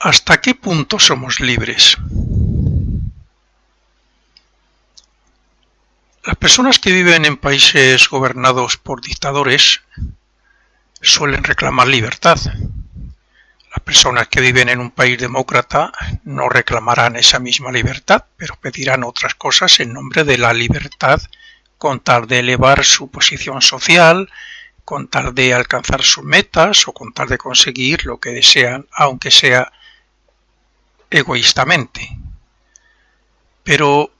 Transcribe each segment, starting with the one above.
¿Hasta qué punto somos libres? Las personas que viven en países gobernados por dictadores suelen reclamar libertad. Las personas que viven en un país demócrata no reclamarán esa misma libertad, pero pedirán otras cosas en nombre de la libertad con tal de elevar su posición social, con tal de alcanzar sus metas o con tal de conseguir lo que desean, aunque sea egoístamente. Pero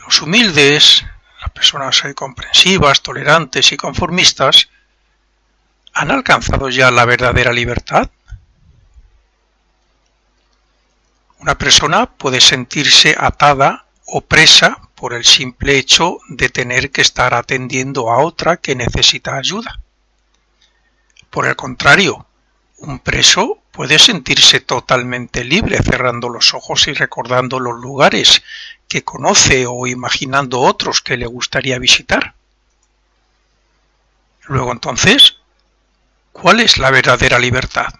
los humildes, las personas comprensivas, tolerantes y conformistas, ¿han alcanzado ya la verdadera libertad? Una persona puede sentirse atada o presa por el simple hecho de tener que estar atendiendo a otra que necesita ayuda. Por el contrario, un preso puede sentirse totalmente libre cerrando los ojos y recordando los lugares que conoce o imaginando otros que le gustaría visitar. Luego entonces, ¿cuál es la verdadera libertad?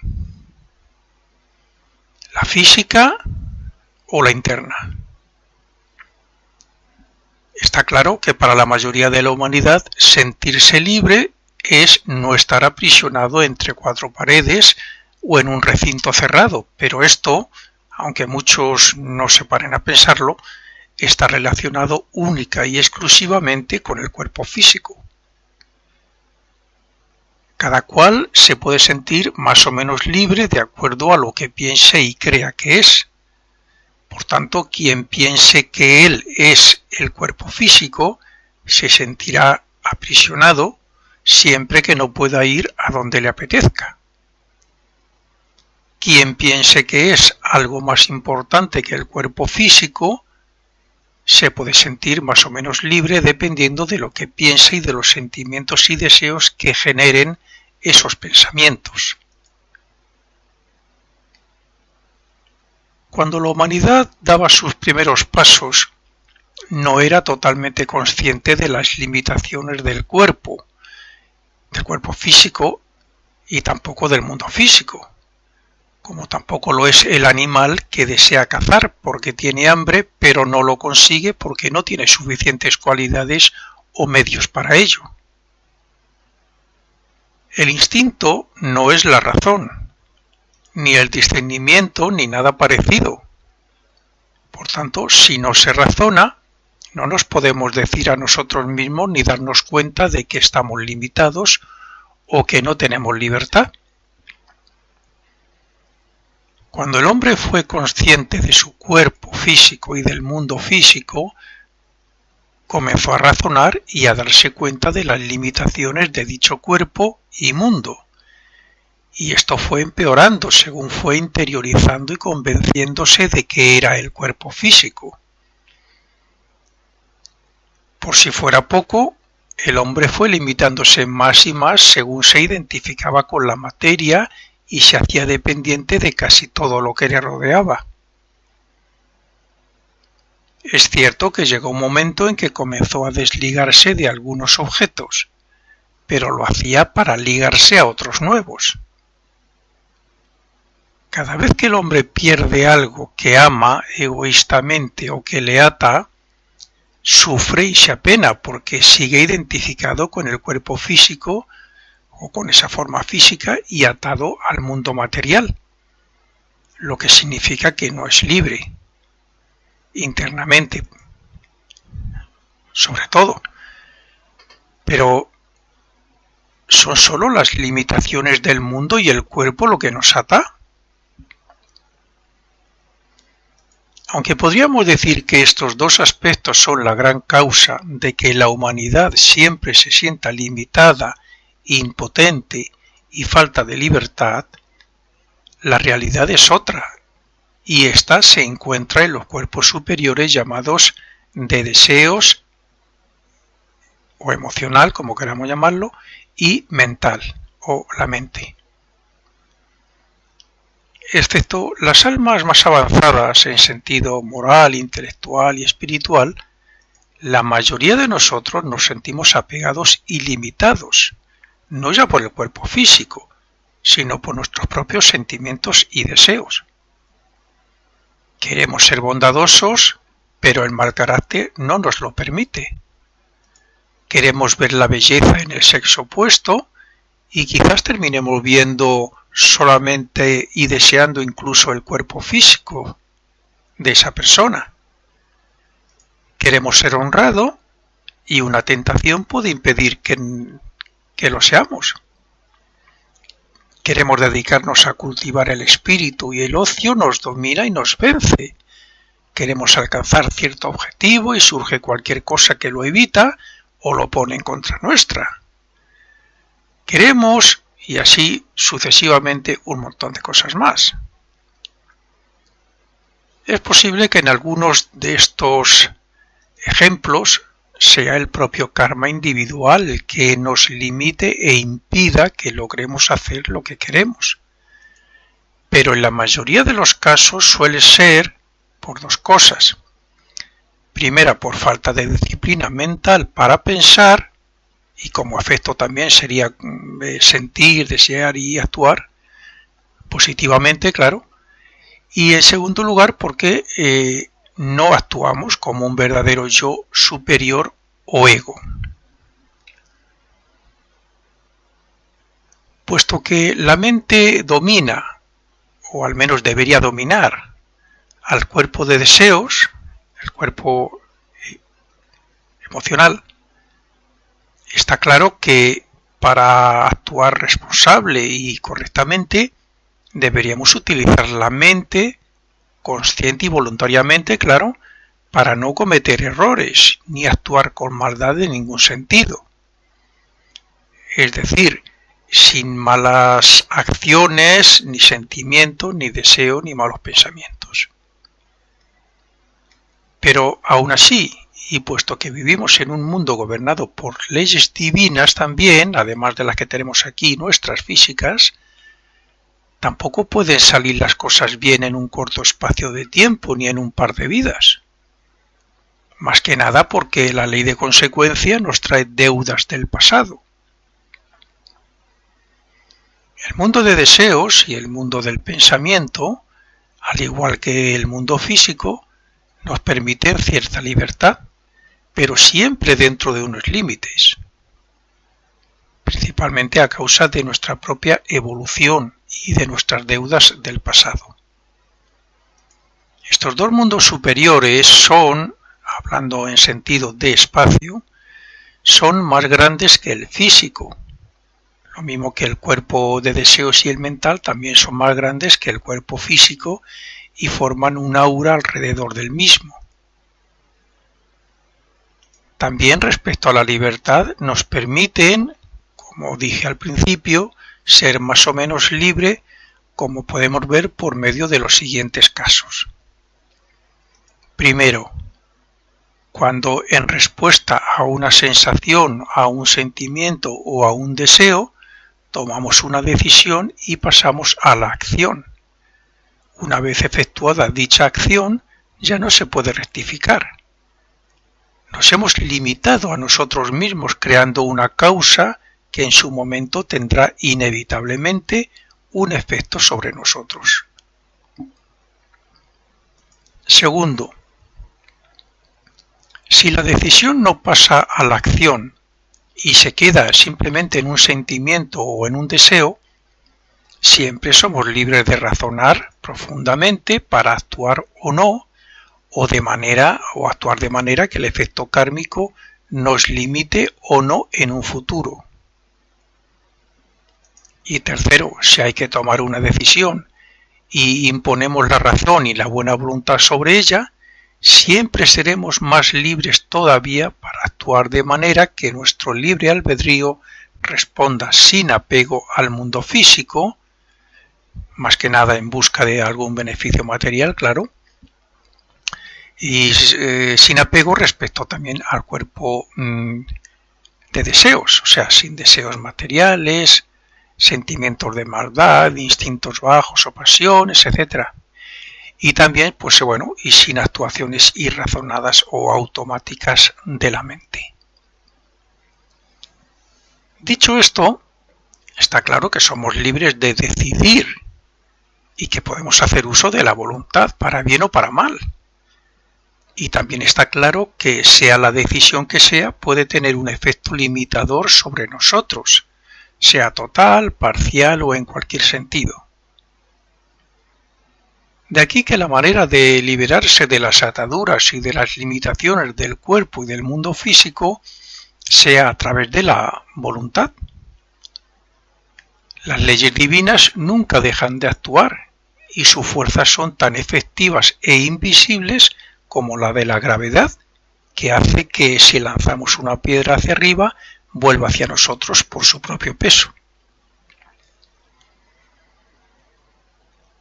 ¿La física o la interna? Está claro que para la mayoría de la humanidad sentirse libre es no estar aprisionado entre cuatro paredes o en un recinto cerrado, pero esto, aunque muchos no se paren a pensarlo, está relacionado única y exclusivamente con el cuerpo físico. Cada cual se puede sentir más o menos libre de acuerdo a lo que piense y crea que es. Por tanto, quien piense que él es el cuerpo físico se sentirá aprisionado siempre que no pueda ir a donde le apetezca. Quien piense que es algo más importante que el cuerpo físico se puede sentir más o menos libre dependiendo de lo que piense y de los sentimientos y deseos que generen esos pensamientos. Cuando la humanidad daba sus primeros pasos, no era totalmente consciente de las limitaciones del cuerpo físico y tampoco del mundo físico, como tampoco lo es el animal que desea cazar porque tiene hambre, pero no lo consigue porque no tiene suficientes cualidades o medios para ello. El instinto no es la razón, ni el discernimiento, ni nada parecido. Por tanto, si no se razona, no nos podemos decir a nosotros mismos ni darnos cuenta de que estamos limitados o que no tenemos libertad. Cuando el hombre fue consciente de su cuerpo físico y del mundo físico, comenzó a razonar y a darse cuenta de las limitaciones de dicho cuerpo y mundo. Y esto fue empeorando según fue interiorizando y convenciéndose de que era el cuerpo físico. Por si fuera poco, el hombre fue limitándose más y más según se identificaba con la materia y se hacía dependiente de casi todo lo que le rodeaba. Es cierto que llegó un momento en que comenzó a desligarse de algunos objetos, pero lo hacía para ligarse a otros nuevos. Cada vez que el hombre pierde algo que ama egoístamente o que le ata, sufre y se apena porque sigue identificado con el cuerpo físico o con esa forma física y atado al mundo material, lo que significa que no es libre, internamente, sobre todo. Pero ¿son solo las limitaciones del mundo y el cuerpo lo que nos ata? Aunque podríamos decir que estos dos aspectos son la gran causa de que la humanidad siempre se sienta limitada, impotente y falta de libertad, la realidad es otra, y ésta se encuentra en los cuerpos superiores llamados de deseos, o emocional, como queramos llamarlo, y mental, o la mente. Excepto las almas más avanzadas en sentido moral, intelectual y espiritual, la mayoría de nosotros nos sentimos apegados y limitados, no ya por el cuerpo físico, sino por nuestros propios sentimientos y deseos. Queremos ser bondadosos, pero el mal carácter no nos lo permite. Queremos ver la belleza en el sexo opuesto y quizás terminemos viendo solamente y deseando incluso el cuerpo físico de esa persona. Queremos ser honrados y una tentación puede impedir que lo seamos. Queremos dedicarnos a cultivar el espíritu y el ocio nos domina y nos vence. Queremos alcanzar cierto objetivo y surge cualquier cosa que lo evita o lo pone en contra nuestra. Queremos, y así sucesivamente, un montón de cosas más. Es posible que en algunos de estos ejemplos sea el propio karma individual el que nos limite e impida que logremos hacer lo que queremos. Pero en la mayoría de los casos suele ser por dos cosas. Primera, por falta de disciplina mental para pensar, y como efecto también sería sentir, desear y actuar positivamente, claro. Y en segundo lugar, porque no actuamos como un verdadero yo superior o ego. Puesto que la mente domina, o al menos debería dominar, al cuerpo de deseos, el cuerpo emocional, está claro que para actuar responsable y correctamente deberíamos utilizar la mente consciente y voluntariamente, claro, para no cometer errores ni actuar con maldad en ningún sentido. Es decir, sin malas acciones, ni sentimientos, ni deseos, ni malos pensamientos. Pero aún así, y puesto que vivimos en un mundo gobernado por leyes divinas también, además de las que tenemos aquí, nuestras físicas, tampoco pueden salir las cosas bien en un corto espacio de tiempo ni en un par de vidas. Más que nada porque la ley de consecuencia nos trae deudas del pasado. El mundo de deseos y el mundo del pensamiento, al igual que el mundo físico, nos permiten cierta libertad, pero siempre dentro de unos límites, principalmente a causa de nuestra propia evolución y de nuestras deudas del pasado. Estos dos mundos superiores son, hablando en sentido de espacio, son más grandes que el físico. Lo mismo que el cuerpo de deseos y el mental también son más grandes que el cuerpo físico y forman un aura alrededor del mismo. También respecto a la libertad nos permiten, como dije al principio, ser más o menos libre, como podemos ver por medio de los siguientes casos. Primero, cuando en respuesta a una sensación, a un sentimiento o a un deseo, tomamos una decisión y pasamos a la acción. Una vez efectuada dicha acción, ya no se puede rectificar. Nos hemos limitado a nosotros mismos creando una causa que en su momento tendrá inevitablemente un efecto sobre nosotros. Segundo, si la decisión no pasa a la acción y se queda simplemente en un sentimiento o en un deseo, siempre somos libres de razonar profundamente para actuar o no, o actuar de manera que el efecto kármico nos limite o no en un futuro. Y tercero, si hay que tomar una decisión y imponemos la razón y la buena voluntad sobre ella, siempre seremos más libres todavía para actuar de manera que nuestro libre albedrío responda sin apego al mundo físico, más que nada en busca de algún beneficio material, claro, y sin apego respecto también al cuerpo de deseos, o sea, sin deseos materiales, sentimientos de maldad, instintos bajos o pasiones, etc. Y también, pues bueno, y sin actuaciones irrazonadas o automáticas de la mente. Dicho esto, está claro que somos libres de decidir y que podemos hacer uso de la voluntad para bien o para mal. Y también está claro que sea la decisión que sea, puede tener un efecto limitador sobre nosotros, sea total, parcial o en cualquier sentido. De aquí que la manera de liberarse de las ataduras y de las limitaciones del cuerpo y del mundo físico sea a través de la voluntad. Las leyes divinas nunca dejan de actuar y sus fuerzas son tan efectivas e invisibles como la de la gravedad, que hace que si lanzamos una piedra hacia arriba, vuelva hacia nosotros por su propio peso.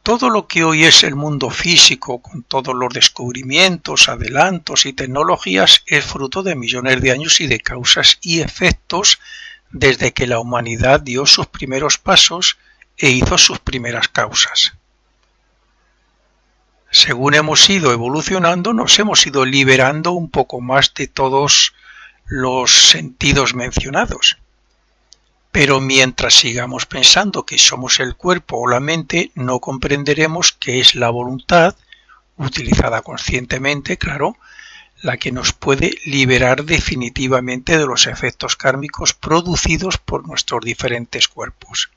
Todo lo que hoy es el mundo físico, con todos los descubrimientos, adelantos y tecnologías, es fruto de millones de años y de causas y efectos desde que la humanidad dio sus primeros pasos e hizo sus primeras causas. Según hemos ido evolucionando, nos hemos ido liberando un poco más de todos los sentidos mencionados. Pero mientras sigamos pensando que somos el cuerpo o la mente, no comprenderemos que es la voluntad, utilizada conscientemente, claro, la que nos puede liberar definitivamente de los efectos kármicos producidos por nuestros diferentes cuerpos.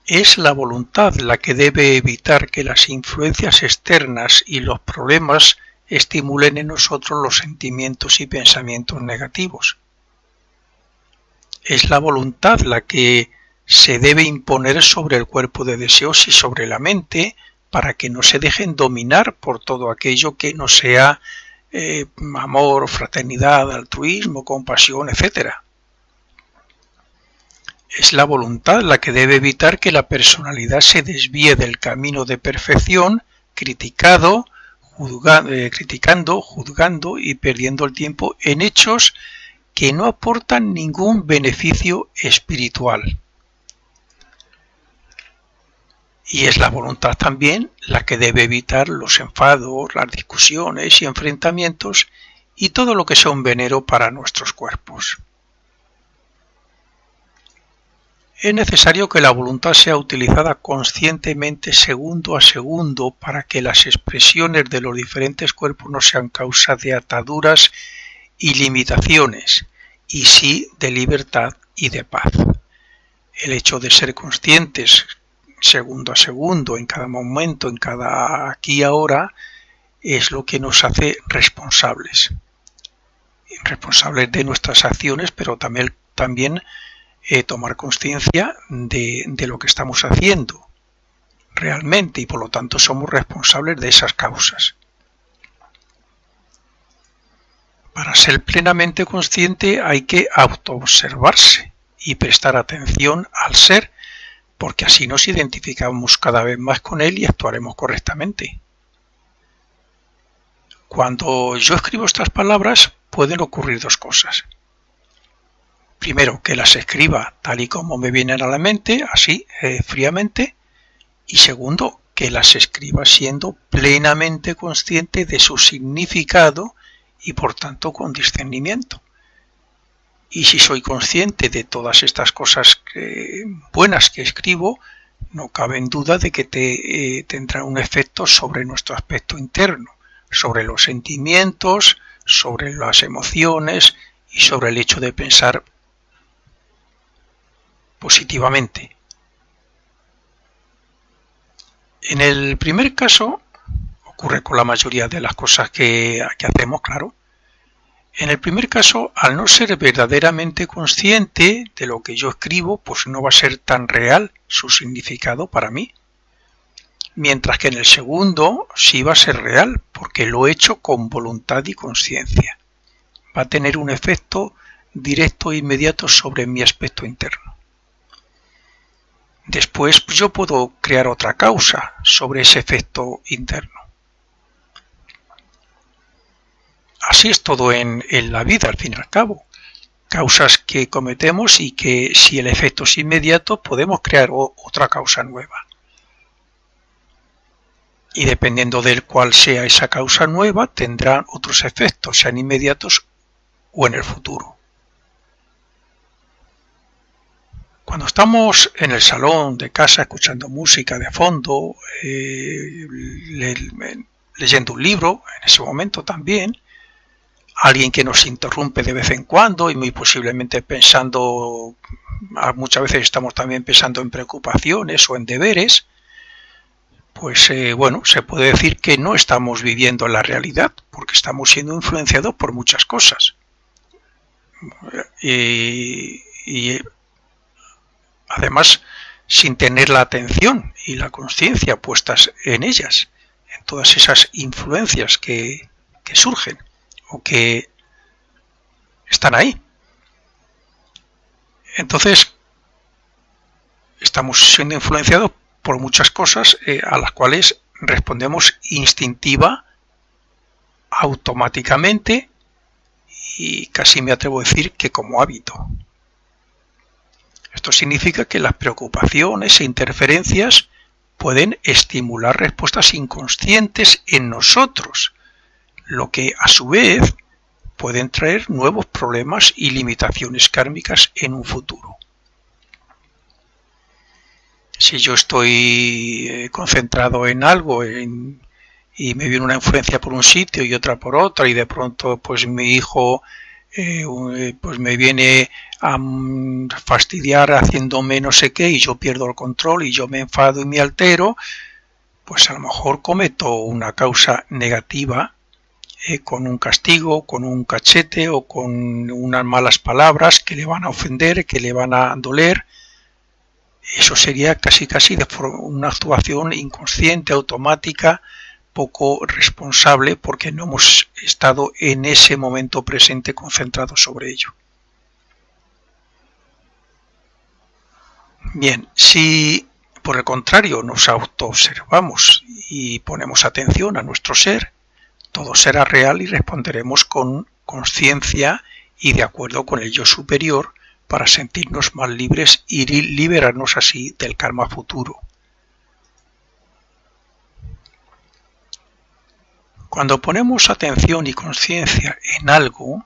Es la voluntad la que debe evitar que las influencias externas y los problemas estimulen en nosotros los sentimientos y pensamientos negativos. Es la voluntad la que se debe imponer sobre el cuerpo de deseos y sobre la mente para que no se dejen dominar por todo aquello que no sea amor, fraternidad, altruismo, compasión, etc. Es la voluntad la que debe evitar que la personalidad se desvíe del camino de perfección, criticando, juzgando y perdiendo el tiempo en hechos que no aportan ningún beneficio espiritual. Y es la voluntad también la que debe evitar los enfados, las discusiones y enfrentamientos y todo lo que sea un veneno para nuestros cuerpos. Es necesario que la voluntad sea utilizada conscientemente segundo a segundo para que las expresiones de los diferentes cuerpos no sean causa de ataduras y limitaciones, y sí de libertad y de paz. El hecho de ser conscientes segundo a segundo, en cada momento, en cada aquí y ahora, es lo que nos hace responsables. Responsables de nuestras acciones, pero también tomar conciencia de lo que estamos haciendo realmente y por lo tanto somos responsables de esas causas. Para ser plenamente consciente hay que autoobservarse y prestar atención al ser, porque así nos identificamos cada vez más con él y actuaremos correctamente. Cuando yo escribo estas palabras pueden ocurrir dos cosas. Primero, que las escriba tal y como me vienen a la mente, así, fríamente. Y segundo, que las escriba siendo plenamente consciente de su significado y por tanto con discernimiento. Y si soy consciente de todas estas cosas buenas que escribo, no cabe en duda de que tendrá un efecto sobre nuestro aspecto interno, sobre los sentimientos, sobre las emociones y sobre el hecho de pensar positivamente. En el primer caso, ocurre con la mayoría de las cosas que hacemos, claro. En el primer caso, al no ser verdaderamente consciente de lo que yo escribo, pues no va a ser tan real su significado para mí. Mientras que en el segundo sí va a ser real, porque lo he hecho con voluntad y conciencia. Va a tener un efecto directo e inmediato sobre mi aspecto interno. Después yo puedo crear otra causa sobre ese efecto interno. Así es todo en la vida, al fin y al cabo. Causas que cometemos y que si el efecto es inmediato podemos crear otra causa nueva. Y dependiendo de cuál sea esa causa nueva, tendrán otros efectos, sean inmediatos o en el futuro. Cuando estamos en el salón de casa escuchando música de fondo, leyendo un libro, en ese momento también, alguien que nos interrumpe de vez en cuando y muy posiblemente pensando, muchas veces estamos también pensando en preocupaciones o en deberes, pues bueno, se puede decir que no estamos viviendo la realidad porque estamos siendo influenciados por muchas cosas. Y además sin tener la atención y la conciencia puestas en ellas, en todas esas influencias que surgen o que están ahí. Entonces estamos siendo influenciados por muchas cosas a las cuales respondemos instintiva, automáticamente y casi me atrevo a decir que como hábito. Esto significa que las preocupaciones e interferencias pueden estimular respuestas inconscientes en nosotros, lo que a su vez pueden traer nuevos problemas y limitaciones kármicas en un futuro. Si yo estoy concentrado en algo y me viene una influencia por un sitio y otra por otra y de pronto pues mi hijo pues me viene a fastidiar haciéndome no sé qué y yo pierdo el control y yo me enfado y me altero, pues a lo mejor cometo una causa negativa con un castigo, con un cachete o con unas malas palabras que le van a ofender, que le van a doler. Eso sería casi de una actuación inconsciente, automática, poco responsable porque no hemos estado en ese momento presente concentrados sobre ello. Bien, si por el contrario nos autoobservamos y ponemos atención a nuestro ser, todo será real y responderemos con conciencia y de acuerdo con el yo superior para sentirnos más libres y liberarnos así del karma futuro. Cuando ponemos atención y conciencia en algo,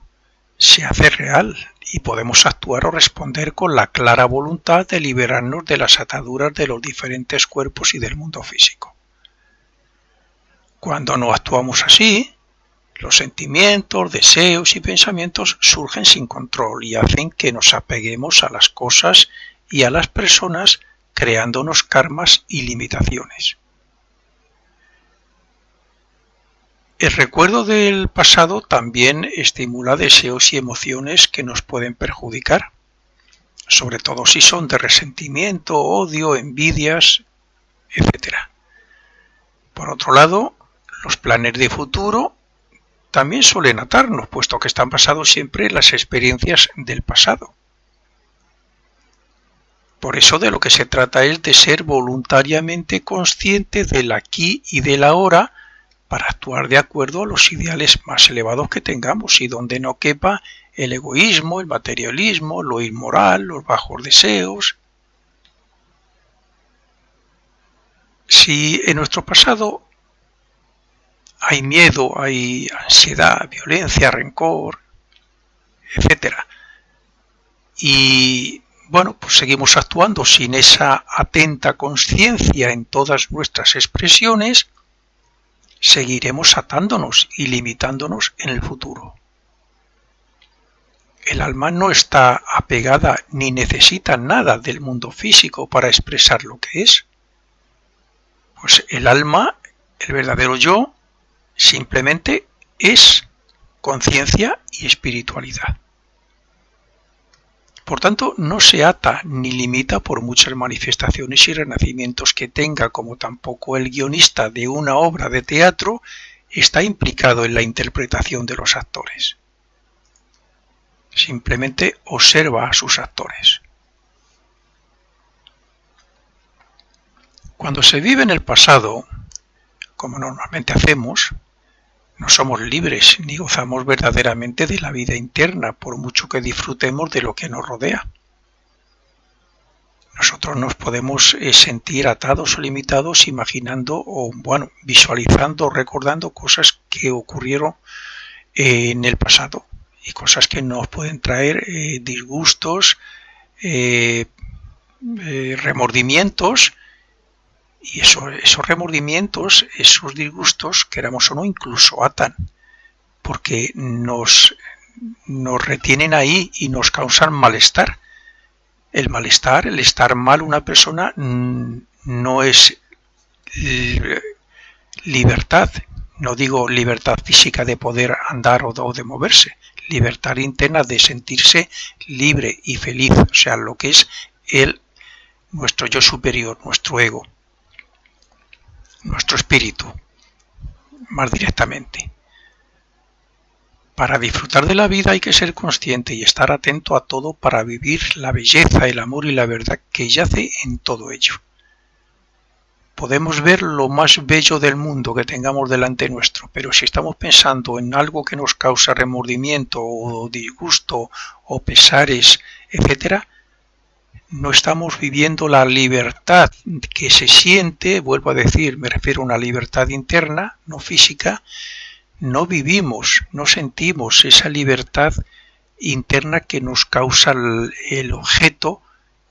se hace real y podemos actuar o responder con la clara voluntad de liberarnos de las ataduras de los diferentes cuerpos y del mundo físico. Cuando no actuamos así, los sentimientos, deseos y pensamientos surgen sin control y hacen que nos apeguemos a las cosas y a las personas, creándonos karmas y limitaciones. El recuerdo del pasado también estimula deseos y emociones que nos pueden perjudicar, sobre todo si son de resentimiento, odio, envidias, etc. Por otro lado, los planes de futuro también suelen atarnos, puesto que están basados siempre en las experiencias del pasado. Por eso de lo que se trata es de ser voluntariamente consciente del aquí y del ahora, para actuar de acuerdo a los ideales más elevados que tengamos y donde no quepa el egoísmo, el materialismo, lo inmoral, los bajos deseos. Si en nuestro pasado hay miedo, hay ansiedad, violencia, rencor, etc. Y bueno, pues seguimos actuando sin esa atenta conciencia en todas nuestras expresiones, seguiremos atándonos y limitándonos en el futuro. El alma no está apegada ni necesita nada del mundo físico para expresar lo que es. Pues el alma, el verdadero yo, simplemente es conciencia y espiritualidad. Por tanto, no se ata ni limita por muchas manifestaciones y renacimientos que tenga, como tampoco el guionista de una obra de teatro está implicado en la interpretación de los actores. Simplemente observa a sus actores. Cuando se vive en el pasado, como normalmente hacemos, no somos libres ni gozamos verdaderamente de la vida interna, por mucho que disfrutemos de lo que nos rodea. Nosotros nos podemos sentir atados o limitados imaginando o visualizando o recordando cosas que ocurrieron en el pasado y cosas que nos pueden traer disgustos, remordimientos, y esos remordimientos, esos disgustos, queramos o no, incluso atan, porque nos retienen ahí y nos causan malestar. El malestar, el estar mal una persona no es libertad, no digo libertad física de poder andar o de moverse, libertad interna de sentirse libre y feliz, o sea, lo que es nuestro yo superior, nuestro ego, nuestro espíritu, más directamente. Para disfrutar de la vida hay que ser consciente y estar atento a todo para vivir la belleza, el amor y la verdad que yace en todo ello. Podemos ver lo más bello del mundo que tengamos delante nuestro, pero si estamos pensando en algo que nos causa remordimiento o disgusto o pesares, etc., no estamos viviendo la libertad que se siente, vuelvo a decir, me refiero a una libertad interna, no física. No vivimos, no sentimos esa libertad interna que nos causa el objeto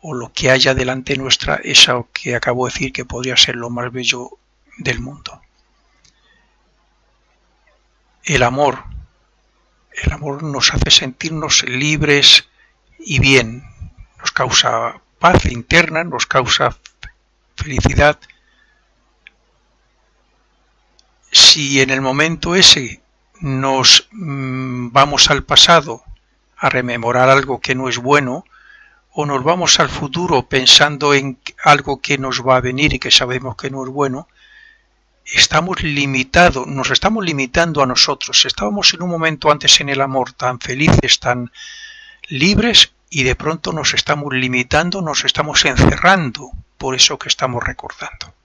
o lo que haya delante nuestra, eso que acabo de decir que podría ser lo más bello del mundo. El amor nos hace sentirnos libres y bien, nos causa paz interna, nos causa felicidad. Si en el momento ese nos vamos al pasado a rememorar algo que no es bueno, o nos vamos al futuro pensando en algo que nos va a venir y que sabemos que no es bueno, nos estamos limitando a nosotros. Estábamos en un momento antes en el amor tan felices, tan libres, y de pronto nos estamos limitando, nos estamos encerrando por eso que estamos recordando.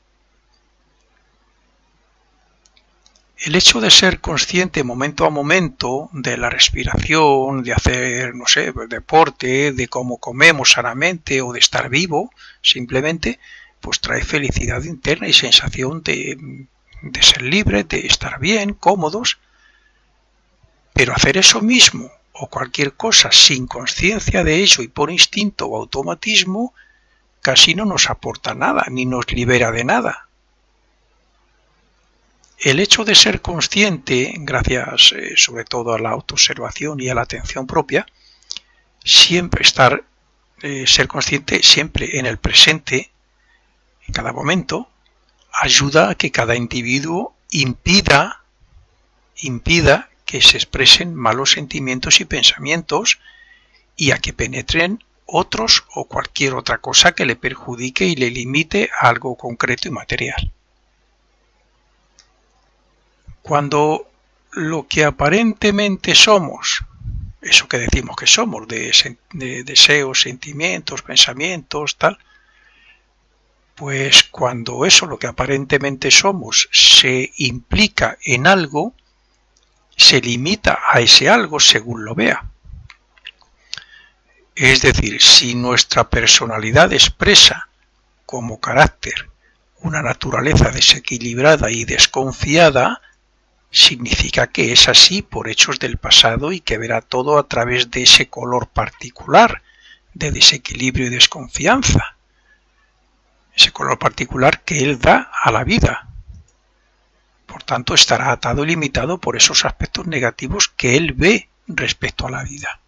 El hecho de ser consciente momento a momento de la respiración, de hacer, no sé, deporte, de cómo comemos sanamente o de estar vivo, simplemente, pues trae felicidad interna y sensación de ser libre, de estar bien, cómodos. Pero hacer eso mismo o cualquier cosa sin conciencia de ello y por instinto o automatismo, casi no nos aporta nada, ni nos libera de nada. El hecho de ser consciente, gracias sobre todo a la autoobservación y a la atención propia, siempre ser consciente siempre en el presente, en cada momento, ayuda a que cada individuo impida que se expresen malos sentimientos y pensamientos y a que penetren otros o cualquier otra cosa que le perjudique y le limite a algo concreto y material. Cuando lo que aparentemente somos, eso que decimos que somos, de deseos, sentimientos, pensamientos, tal, pues cuando eso, lo que aparentemente somos, se implica en algo, se limita a ese algo según lo vea. Es decir, si nuestra personalidad expresa como carácter una naturaleza desequilibrada y desconfiada, significa que es así por hechos del pasado y que verá todo a través de ese color particular de desequilibrio y desconfianza. Ese color particular que él da a la vida. Por tanto, estará atado y limitado por esos aspectos negativos que él ve respecto a la vida.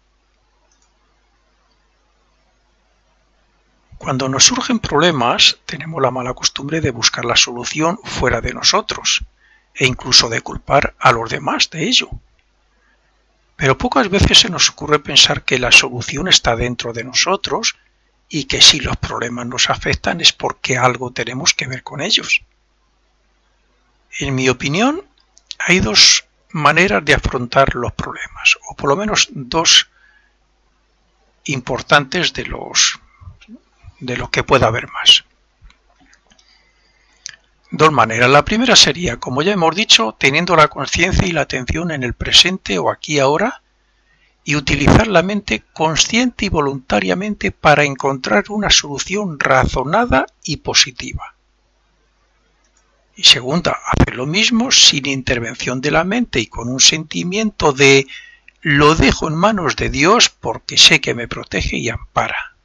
Cuando nos surgen problemas, tenemos la mala costumbre de buscar la solución fuera de nosotros e incluso de culpar a los demás de ello. Pero pocas veces se nos ocurre pensar que la solución está dentro de nosotros y que si los problemas nos afectan es porque algo tenemos que ver con ellos. En mi opinión, hay dos maneras de afrontar los problemas, o por lo menos dos importantes de lo que pueda haber más. Dos maneras. La primera sería, como ya hemos dicho, teniendo la conciencia y la atención en el presente o aquí ahora y utilizar la mente consciente y voluntariamente para encontrar una solución razonada y positiva. Y segunda, hacer lo mismo sin intervención de la mente y con un sentimiento de lo dejo en manos de Dios porque sé que me protege y ampara.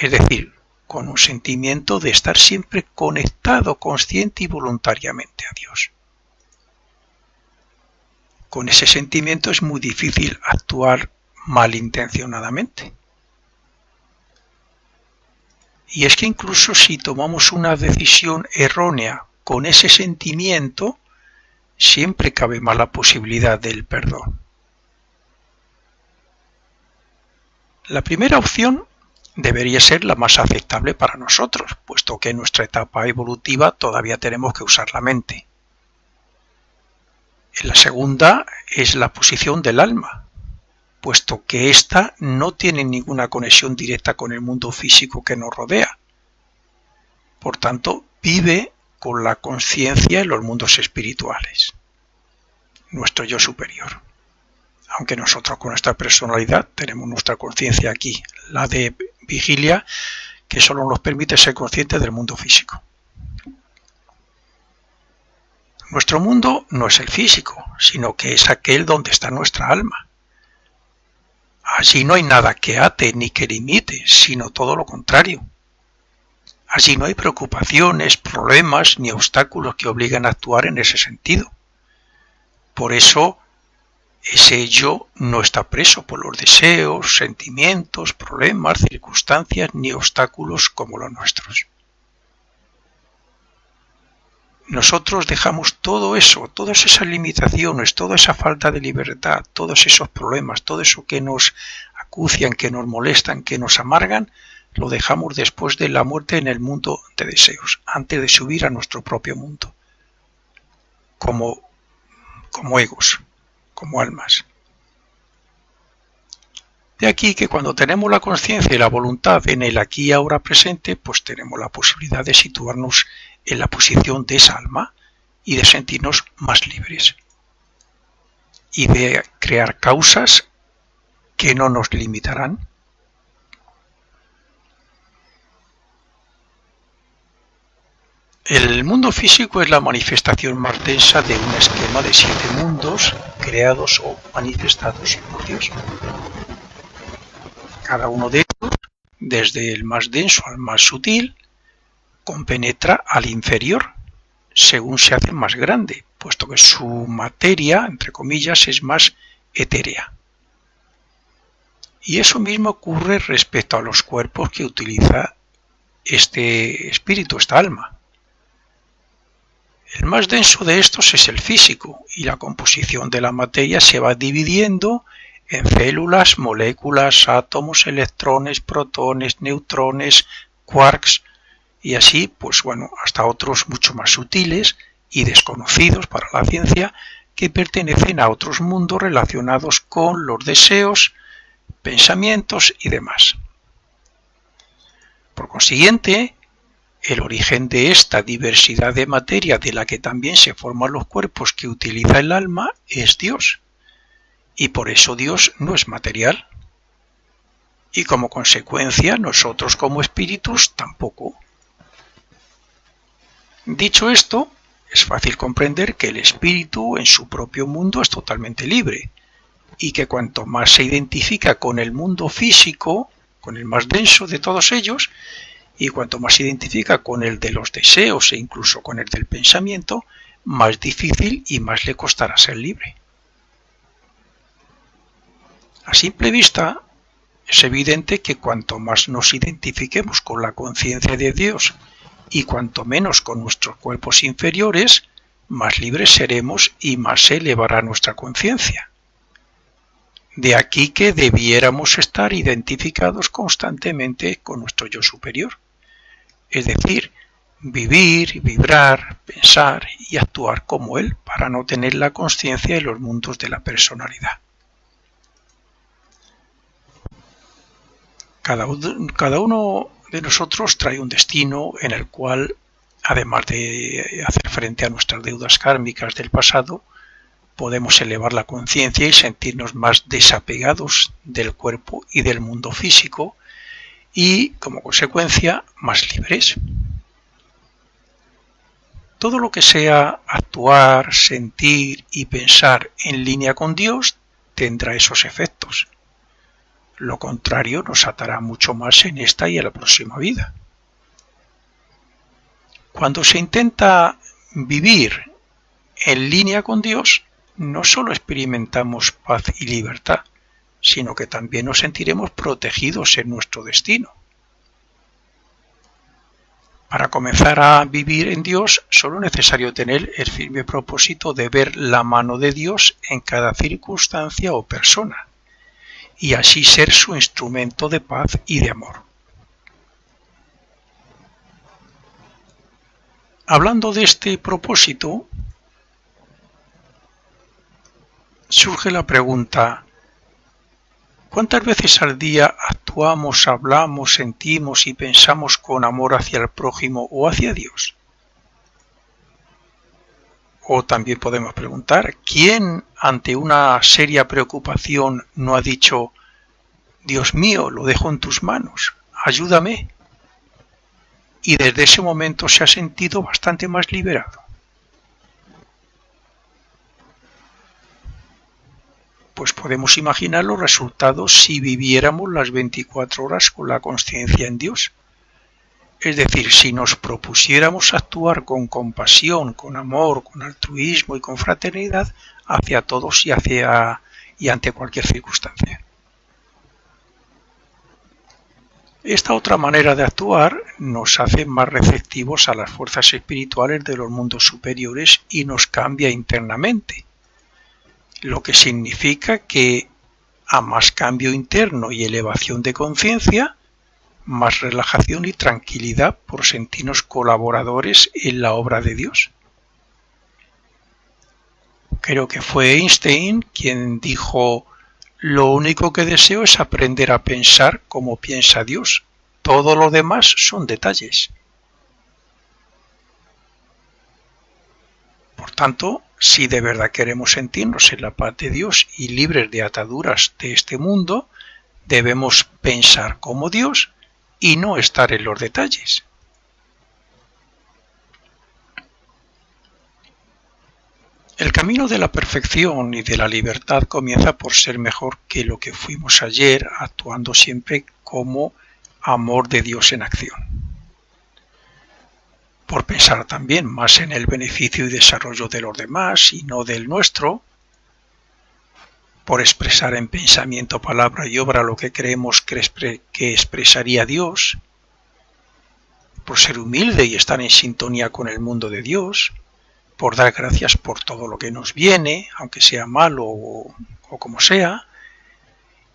es decir, con un sentimiento de estar siempre conectado consciente y voluntariamente a Dios. Con ese sentimiento es muy difícil actuar malintencionadamente. Y es que incluso si tomamos una decisión errónea con ese sentimiento, siempre cabe más la posibilidad del perdón. La primera opción debería ser la más aceptable para nosotros, puesto que en nuestra etapa evolutiva todavía tenemos que usar la mente. La segunda es la posición del alma, puesto que ésta no tiene ninguna conexión directa con el mundo físico que nos rodea. Por tanto, vive con la conciencia en los mundos espirituales, nuestro yo superior. Aunque nosotros con nuestra personalidad tenemos nuestra conciencia aquí, la de vigilia, que solo nos permite ser conscientes del mundo físico. Nuestro mundo no es el físico, sino que es aquel donde está nuestra alma. Allí no hay nada que ate ni que limite, sino todo lo contrario. Allí no hay preocupaciones, problemas ni obstáculos que obliguen a actuar en ese sentido. Por eso, ese yo no está preso por los deseos, sentimientos, problemas, circunstancias ni obstáculos como los nuestros. Nosotros dejamos todo eso, todas esas limitaciones, toda esa falta de libertad, todos esos problemas, todo eso que nos acucian, que nos molestan, que nos amargan, lo dejamos después de la muerte en el mundo de deseos, antes de subir a nuestro propio mundo, como egos, como almas. De aquí que cuando tenemos la conciencia y la voluntad en el aquí y ahora presente, pues tenemos la posibilidad de situarnos en la posición de esa alma y de sentirnos más libres y de crear causas que no nos limitarán. El mundo físico es la manifestación más densa de un esquema de 7 mundos creados o manifestados por Dios. Cada uno de ellos, desde el más denso al más sutil, compenetra al inferior, según se hace más grande, puesto que su materia, entre comillas, es más etérea. Y eso mismo ocurre respecto a los cuerpos que utiliza este espíritu, esta alma. El más denso de estos es el físico, y la composición de la materia se va dividiendo en células, moléculas, átomos, electrones, protones, neutrones, quarks, y así, pues bueno, hasta otros mucho más sutiles y desconocidos para la ciencia que pertenecen a otros mundos relacionados con los deseos, pensamientos y demás. Por consiguiente, el origen de esta diversidad de materia de la que también se forman los cuerpos que utiliza el alma es Dios. Y por eso Dios no es material. Y como consecuencia, nosotros como espíritus tampoco. Dicho esto, es fácil comprender que el espíritu en su propio mundo es totalmente libre, y que cuanto más se identifica con el mundo físico, con el más denso de todos ellos, y cuanto más se identifica con el de los deseos e incluso con el del pensamiento, más difícil y más le costará ser libre. A simple vista, es evidente que cuanto más nos identifiquemos con la conciencia de Dios y cuanto menos con nuestros cuerpos inferiores, más libres seremos y más se elevará nuestra conciencia. De aquí que debiéramos estar identificados constantemente con nuestro yo superior, es decir, vivir, vibrar, pensar y actuar como él para no tener la conciencia de los mundos de la personalidad. Cada uno de nosotros trae un destino en el cual, además de hacer frente a nuestras deudas kármicas del pasado, podemos elevar la conciencia y sentirnos más desapegados del cuerpo y del mundo físico y, como consecuencia, más libres. Todo lo que sea actuar, sentir y pensar en línea con Dios tendrá esos efectos. Lo contrario nos atará mucho más en esta y en la próxima vida. Cuando se intenta vivir en línea con Dios, no solo experimentamos paz y libertad, sino que también nos sentiremos protegidos en nuestro destino. Para comenzar a vivir en Dios, solo es necesario tener el firme propósito de ver la mano de Dios en cada circunstancia o persona, y así ser su instrumento de paz y de amor. Hablando de este propósito, surge la pregunta: ¿cuántas veces al día actuamos, hablamos, sentimos y pensamos con amor hacia el prójimo o hacia Dios? O también podemos preguntar: ¿quién ante una seria preocupación no ha dicho: Dios mío, lo dejo en tus manos, ayúdame? Y desde ese momento se ha sentido bastante más liberado. Pues podemos imaginar los resultados si viviéramos las 24 horas con la conciencia en Dios. Es decir, si nos propusiéramos actuar con compasión, con amor, con altruismo y con fraternidad hacia todos y ante cualquier circunstancia. Esta otra manera de actuar nos hace más receptivos a las fuerzas espirituales de los mundos superiores y nos cambia internamente, lo que significa que a más cambio interno y elevación de conciencia, más relajación y tranquilidad por sentirnos colaboradores en la obra de Dios. Creo que fue Einstein quien dijo: lo único que deseo es aprender a pensar como piensa Dios. Todo lo demás son detalles. Por tanto, si de verdad queremos sentirnos en la paz de Dios y libres de ataduras de este mundo, debemos pensar como Dios y no estar en los detalles. El camino de la perfección y de la libertad comienza por ser mejor que lo que fuimos ayer, actuando siempre como amor de Dios en acción. Por pensar también más en el beneficio y desarrollo de los demás y no del nuestro. Por expresar en pensamiento, palabra y obra lo que creemos que expresaría Dios. Por ser humilde y estar en sintonía con el mundo de Dios. Por dar gracias por todo lo que nos viene, aunque sea malo o como sea,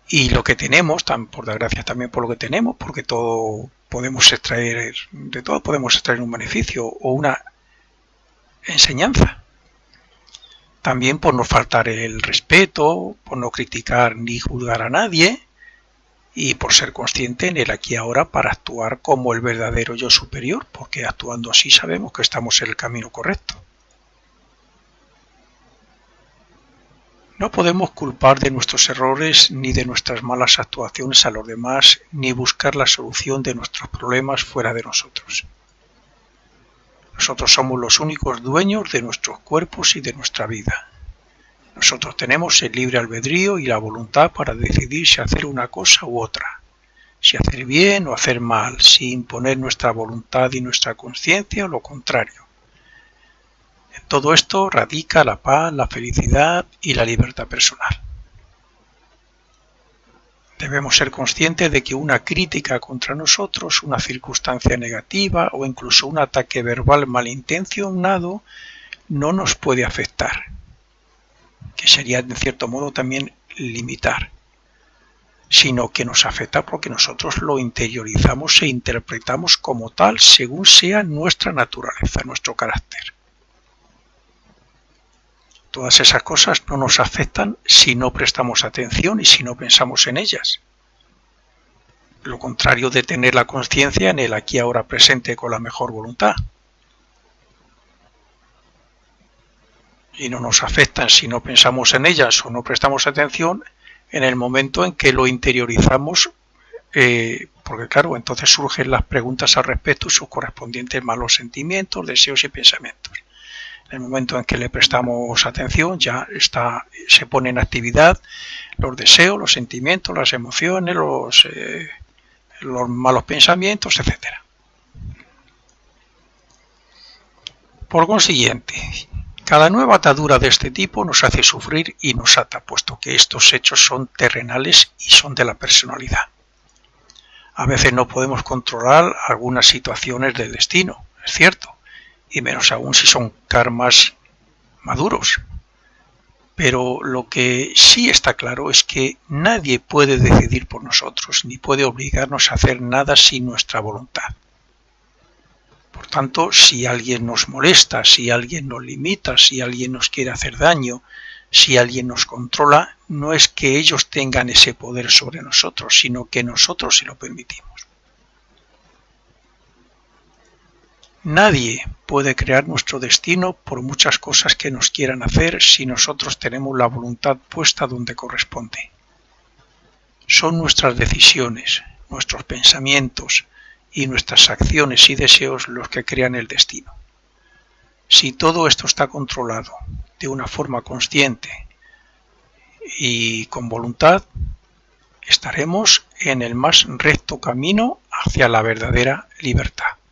y lo que tenemos, por dar gracias también por lo que tenemos, porque de todo podemos extraer un beneficio o una enseñanza. También por no faltar el respeto, por no criticar ni juzgar a nadie, y por ser consciente en el aquí y ahora para actuar como el verdadero yo superior, porque actuando así sabemos que estamos en el camino correcto. No podemos culpar de nuestros errores ni de nuestras malas actuaciones a los demás, ni buscar la solución de nuestros problemas fuera de nosotros. Nosotros somos los únicos dueños de nuestros cuerpos y de nuestra vida. Nosotros tenemos el libre albedrío y la voluntad para decidir si hacer una cosa u otra, si hacer bien o hacer mal, si imponer nuestra voluntad y nuestra conciencia o lo contrario. En todo esto radica la paz, la felicidad y la libertad personal. Debemos ser conscientes de que una crítica contra nosotros, una circunstancia negativa o incluso un ataque verbal malintencionado no nos puede afectar, que sería en cierto modo también limitar, sino que nos afecta porque nosotros lo interiorizamos e interpretamos como tal según sea nuestra naturaleza, nuestro carácter. Todas esas cosas no nos afectan si no prestamos atención y si no pensamos en ellas. Lo contrario de tener la conciencia en el aquí ahora presente con la mejor voluntad. Y no nos afectan si no pensamos en ellas o no prestamos atención en el momento en que lo interiorizamos, porque claro, entonces surgen las preguntas al respecto y sus correspondientes malos sentimientos, deseos y pensamientos. En el momento en que le prestamos atención ya se pone en actividad los deseos, los sentimientos, las emociones, los malos pensamientos, etc. Por consiguiente, cada nueva atadura de este tipo nos hace sufrir y nos ata, puesto que estos hechos son terrenales y son de la personalidad. A veces no podemos controlar algunas situaciones del destino, es cierto, y menos aún si son karmas maduros. Pero lo que sí está claro es que nadie puede decidir por nosotros, ni puede obligarnos a hacer nada sin nuestra voluntad. Por tanto, si alguien nos molesta, si alguien nos limita, si alguien nos quiere hacer daño, si alguien nos controla, no es que ellos tengan ese poder sobre nosotros, sino que nosotros se lo permitimos. Nadie puede crear nuestro destino por muchas cosas que nos quieran hacer si nosotros tenemos la voluntad puesta donde corresponde. Son nuestras decisiones, nuestros pensamientos y nuestras acciones y deseos los que crean el destino. Si todo esto está controlado de una forma consciente y con voluntad, estaremos en el más recto camino hacia la verdadera libertad.